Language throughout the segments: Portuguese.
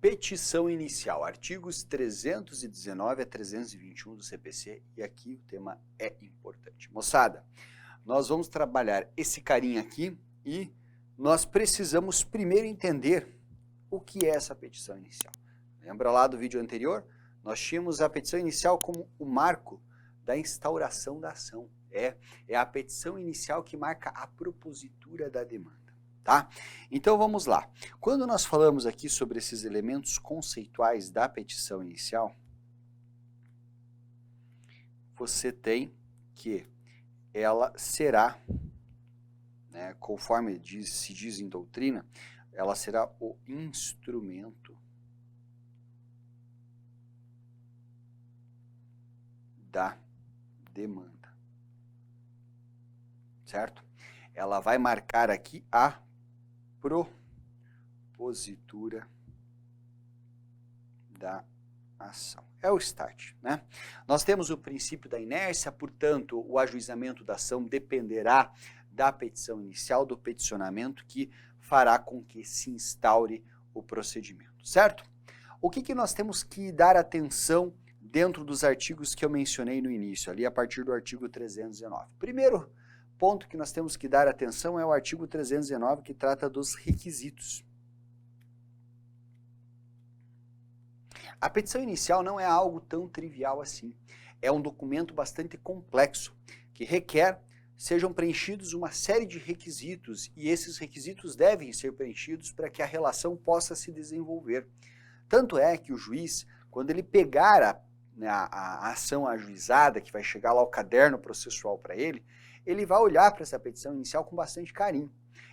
Petição inicial, artigos 319 a 321 do CPC, e aqui o tema é importante. Moçada, nós vamos trabalhar esse carinha aqui e nós precisamos primeiro entender o que é essa petição inicial. Lembra lá do vídeo anterior? Nós tínhamos a petição inicial como o marco da instauração da ação. É a petição inicial que marca a propositura da demanda. Tá? Então vamos lá. Quando nós falamos aqui sobre esses elementos conceituais da petição inicial, você tem que ela será, né, conforme se diz em doutrina, ela será o instrumento da demanda. Certo? Ela vai marcar aqui a propositura da ação. É o start, né? Nós temos o princípio da inércia, portanto, o ajuizamento da ação dependerá da petição inicial, do peticionamento, que fará com que se instaure o procedimento, certo? O que nós temos que dar atenção dentro dos artigos que eu mencionei no início, ali a partir do artigo 319? Primeiro ponto que nós temos que dar atenção é o artigo 319, que trata dos requisitos. A petição inicial não é algo tão trivial assim. É um documento bastante complexo, que requer sejam preenchidos uma série de requisitos, e esses requisitos devem ser preenchidos para que a relação possa se desenvolver. Tanto é que o juiz, quando ele pegar a ação ajuizada, que vai chegar lá o caderno processual para ele vai olhar para essa petição inicial com bastante carinho.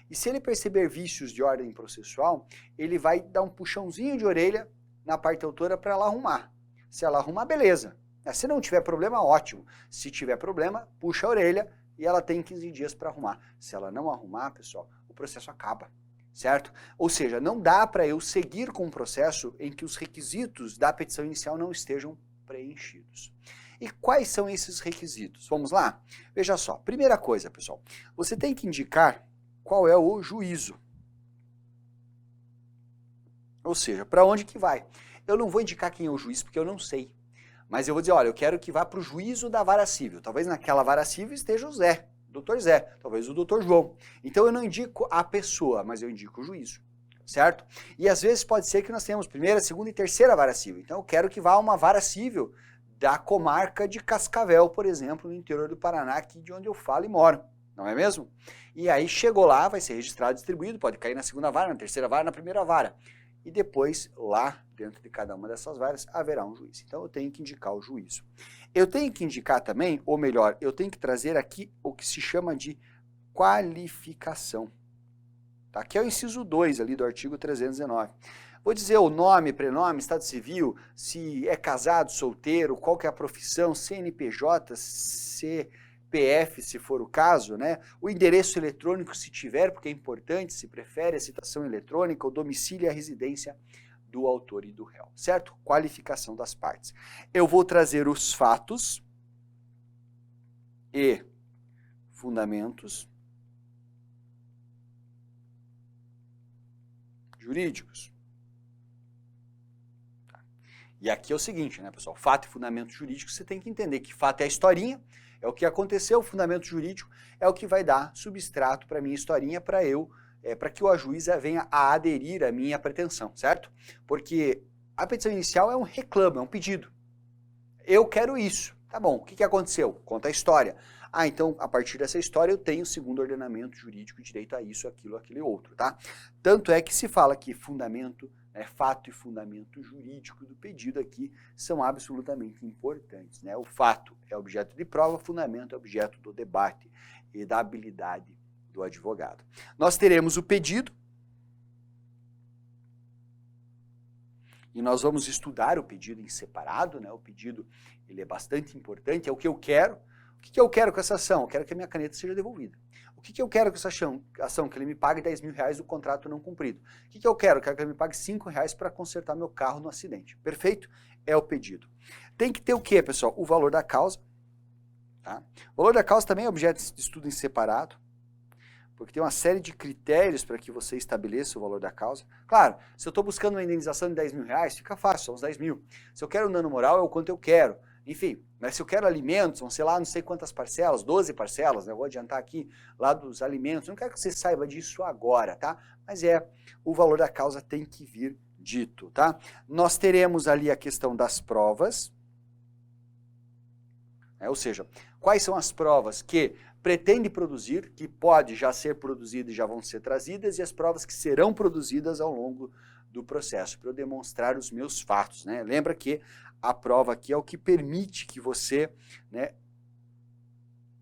E se ele perceber vícios de ordem processual, ele vai dar um puxãozinho de orelha na parte autora para ela arrumar. Se ela arrumar, beleza. Se não tiver problema, ótimo. Se tiver problema, puxa a orelha e ela tem 15 dias para arrumar. Se ela não arrumar, pessoal, o processo acaba, certo? Ou seja, não dá para eu seguir com um processo em que os requisitos da petição inicial não estejam preenchidos. E quais são esses requisitos? Vamos lá? Veja só, primeira coisa, pessoal, você tem que indicar qual é o juízo. Ou seja, para onde que vai? Eu não vou indicar quem é o juiz porque eu não sei. Mas eu vou dizer, olha, eu quero que vá para o juízo da vara civil. Talvez naquela vara civil esteja o Zé, o doutor Zé, talvez o doutor João. Então eu não indico a pessoa, mas eu indico o juízo, certo? E às vezes pode ser que nós tenhamos primeira, segunda e terceira vara civil. Então eu quero que vá a uma vara civil da comarca de Cascavel, por exemplo, no interior do Paraná, aqui de onde eu falo e moro, não é mesmo? E aí chegou lá, vai ser registrado e distribuído, pode cair na segunda vara, na terceira vara, na primeira vara. E depois, lá dentro de cada uma dessas varas, haverá um juiz. Então eu tenho que indicar o juízo. Eu tenho que indicar também, ou melhor, eu tenho que trazer aqui o que se chama de qualificação. Tá? Que é o inciso 2 ali do artigo 319. Vou dizer o nome, prenome, estado civil, se é casado, solteiro, qual que é a profissão, CNPJ, CPF, se for o caso, né? O endereço eletrônico, se tiver, porque é importante, se prefere a citação eletrônica, o domicílio e a residência do autor e do réu, certo? Qualificação das partes. Eu vou trazer os fatos e fundamentos jurídicos. E aqui é o seguinte, né, pessoal? Fato e fundamento jurídico, você tem que entender que fato é a historinha, é o que aconteceu, o fundamento jurídico é o que vai dar substrato para a minha historinha, para que o juiz venha a aderir à minha pretensão, certo? Porque a petição inicial é um reclamo, é um pedido. Eu quero isso. Tá bom, o que aconteceu? Conta a história. Ah, então, a partir dessa história, eu tenho, segundo o ordenamento jurídico, direito a isso, aquilo, aquele outro, tá? Tanto é que se fala que fundamento, fato e fundamento jurídico do pedido aqui são absolutamente importantes, né? O fato é objeto de prova, o fundamento é objeto do debate e da habilidade do advogado. Nós teremos o pedido, e nós vamos estudar o pedido em separado, né? O pedido, ele é bastante importante, é o que eu quero. O que eu quero com essa ação? Eu quero que a minha caneta seja devolvida. O que eu quero com essa ação? Que ele me pague 10 mil reais do contrato não cumprido. O que eu quero? Eu quero que ele me pague 5 reais para consertar meu carro no acidente. Perfeito? É o pedido. Tem que ter o quê, pessoal? O valor da causa. Tá? O valor da causa também é objeto de estudo em separado. porque tem uma série de critérios para que você estabeleça o valor da causa. Claro, se eu estou buscando uma indenização de 10 mil reais, fica fácil, são os 10 mil. Se eu quero um dano moral, é o quanto eu quero. Enfim, mas se eu quero alimentos, vão ser lá não sei quantas parcelas, 12 parcelas, né? Eu vou adiantar aqui lá dos alimentos, não quero que você saiba disso agora, tá? Mas o valor da causa tem que vir dito, tá? Nós teremos ali a questão das provas, ou seja, quais são as provas que pretende produzir, que pode já ser produzida e já vão ser trazidas, e as provas que serão produzidas ao longo do processo, para eu demonstrar os meus fatos, né? Lembra que a prova aqui é o que permite que você, né,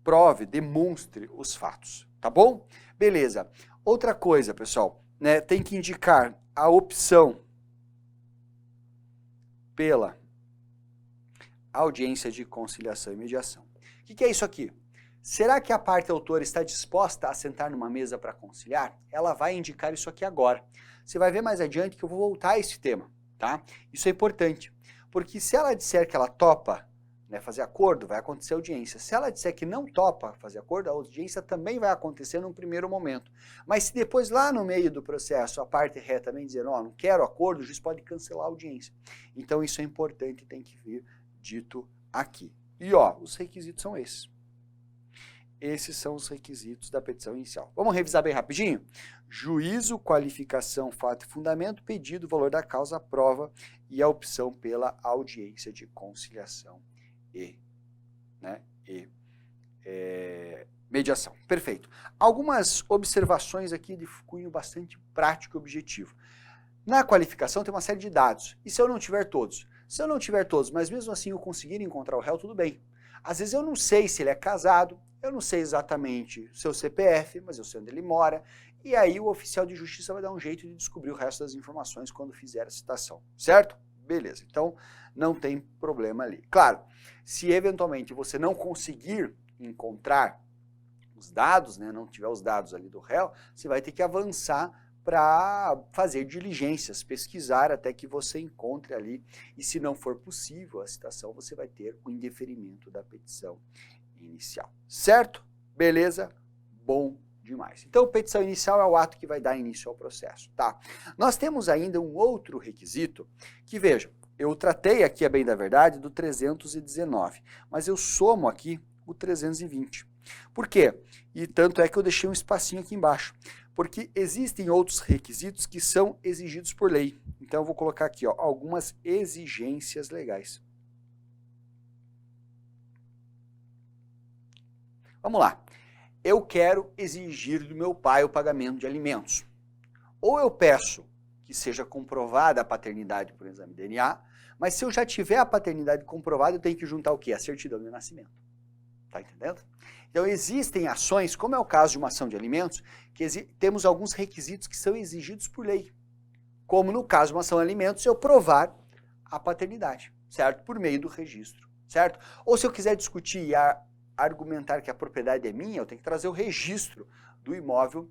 prove, demonstre os fatos, tá bom? Beleza. Outra coisa, pessoal, né, tem que indicar a opção pela audiência de conciliação e mediação. O que é isso aqui? Será que a parte autora está disposta a sentar numa mesa para conciliar? Ela vai indicar isso aqui agora. Você vai ver mais adiante que eu vou voltar a esse tema, tá? Isso é importante, porque se ela disser que ela topa, né, fazer acordo, vai acontecer audiência. Se ela disser que não topa fazer acordo, a audiência também vai acontecer num primeiro momento. Mas se depois lá no meio do processo a parte ré também dizer, não quero acordo, o juiz pode cancelar a audiência. Então isso é importante e tem que vir dito aqui. E os requisitos são esses. Esses são os requisitos da petição inicial. Vamos revisar bem rapidinho? Juízo, qualificação, fato e fundamento, pedido, valor da causa, prova e a opção pela audiência de conciliação e mediação. Perfeito. Algumas observações aqui de cunho bastante prático e objetivo. Na qualificação tem uma série de dados. E se eu não tiver todos? Se eu não tiver todos, mas mesmo assim eu conseguir encontrar o réu, tudo bem. Às vezes eu não sei se ele é casado, eu não sei exatamente o seu CPF, mas eu sei onde ele mora, e aí o oficial de justiça vai dar um jeito de descobrir o resto das informações quando fizer a citação, certo? Beleza, então não tem problema ali. Claro, se eventualmente você não conseguir encontrar os dados, né, não tiver os dados ali do réu, você vai ter que avançar para fazer diligências, pesquisar até que você encontre ali, e se não for possível a citação, você vai ter o indeferimento da petição inicial. Certo? Beleza? Bom demais. Então, petição inicial é o ato que vai dar início ao processo, tá? Nós temos ainda um outro requisito que, vejam, eu tratei aqui, a bem da verdade, do 319, mas eu somo aqui o 320. Por quê? E tanto é que eu deixei um espacinho aqui embaixo. Porque existem outros requisitos que são exigidos por lei. Então, eu vou colocar aqui algumas exigências legais. Vamos lá. Eu quero exigir do meu pai o pagamento de alimentos. Ou eu peço que seja comprovada a paternidade por exame de DNA, mas se eu já tiver a paternidade comprovada, eu tenho que juntar o quê? A certidão de nascimento. Tá entendendo? Então, existem ações, como é o caso de uma ação de alimentos, que temos alguns requisitos que são exigidos por lei. Como no caso de uma ação de alimentos, eu provar a paternidade, certo? Por meio do registro, certo? Ou se eu quiser discutir e argumentar que a propriedade é minha, eu tenho que trazer o registro do imóvel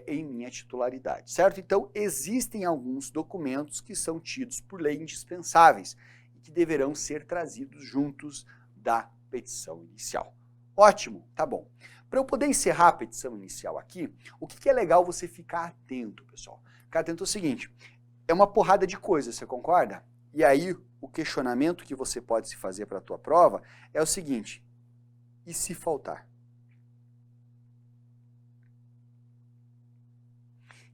em minha titularidade, certo? Então, existem alguns documentos que são tidos por lei indispensáveis e que deverão ser trazidos juntos da petição inicial. Ótimo, tá bom. Para eu poder encerrar a petição inicial aqui, o que é legal você ficar atento, pessoal? Ficar atento ao seguinte, é uma porrada de coisas, você concorda? E aí, o questionamento que você pode se fazer para a tua prova é o seguinte, e se faltar?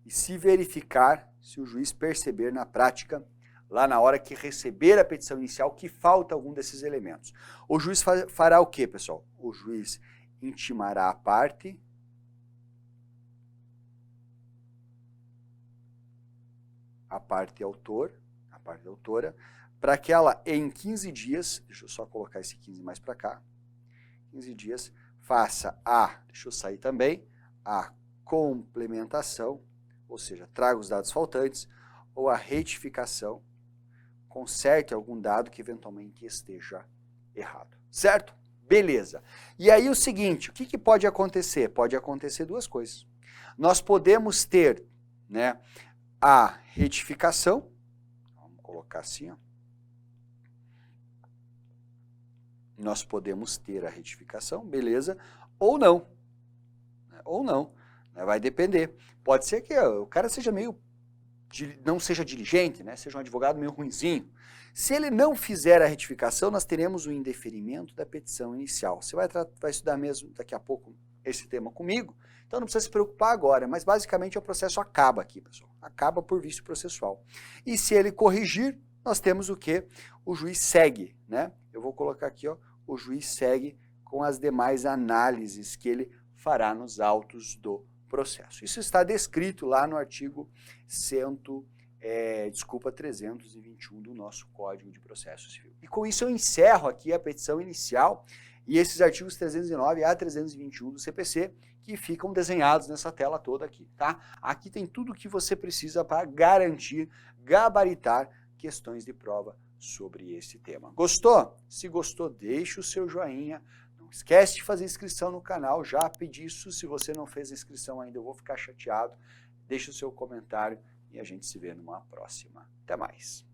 E se verificar, se o juiz perceber na prática, lá na hora que receber a petição inicial, que falta algum desses elementos. O juiz fará o quê, pessoal? O juiz intimará a parte autora, para que ela, em 15 dias, deixa eu só colocar esse 15 mais para cá, 15 dias, faça deixa eu sair também, a complementação, ou seja, traga os dados faltantes, ou a retificação, conserte algum dado que eventualmente esteja errado, certo? Beleza. E aí o seguinte, o que pode acontecer? Pode acontecer duas coisas. Nós podemos ter, né, a retificação, vamos colocar assim, nós podemos ter a retificação, beleza, ou não, né? Vai depender. Pode ser que o cara seja não seja diligente, né? Seja um advogado meio ruinzinho. Se ele não fizer a retificação, nós teremos o indeferimento da petição inicial. Você vai estudar mesmo daqui a pouco esse tema comigo, então não precisa se preocupar agora, mas basicamente o processo acaba aqui, pessoal. Acaba por vício processual. E se ele corrigir, nós temos o quê? O juiz segue, né? Eu vou colocar aqui, ó, o juiz segue com as demais análises que ele fará nos autos do processo. Isso está descrito lá no artigo 321 do nosso Código de Processo Civil. E com isso eu encerro aqui a petição inicial e esses artigos 309 a 321 do CPC que ficam desenhados nessa tela toda aqui, tá? Aqui tem tudo o que você precisa para garantir, gabaritar questões de prova sobre esse tema. Gostou? Se gostou, deixe o seu joinha. Não esquece de fazer inscrição no canal, já pedi isso. Se você não fez inscrição ainda, eu vou ficar chateado. Deixe o seu comentário e a gente se vê numa próxima. Até mais.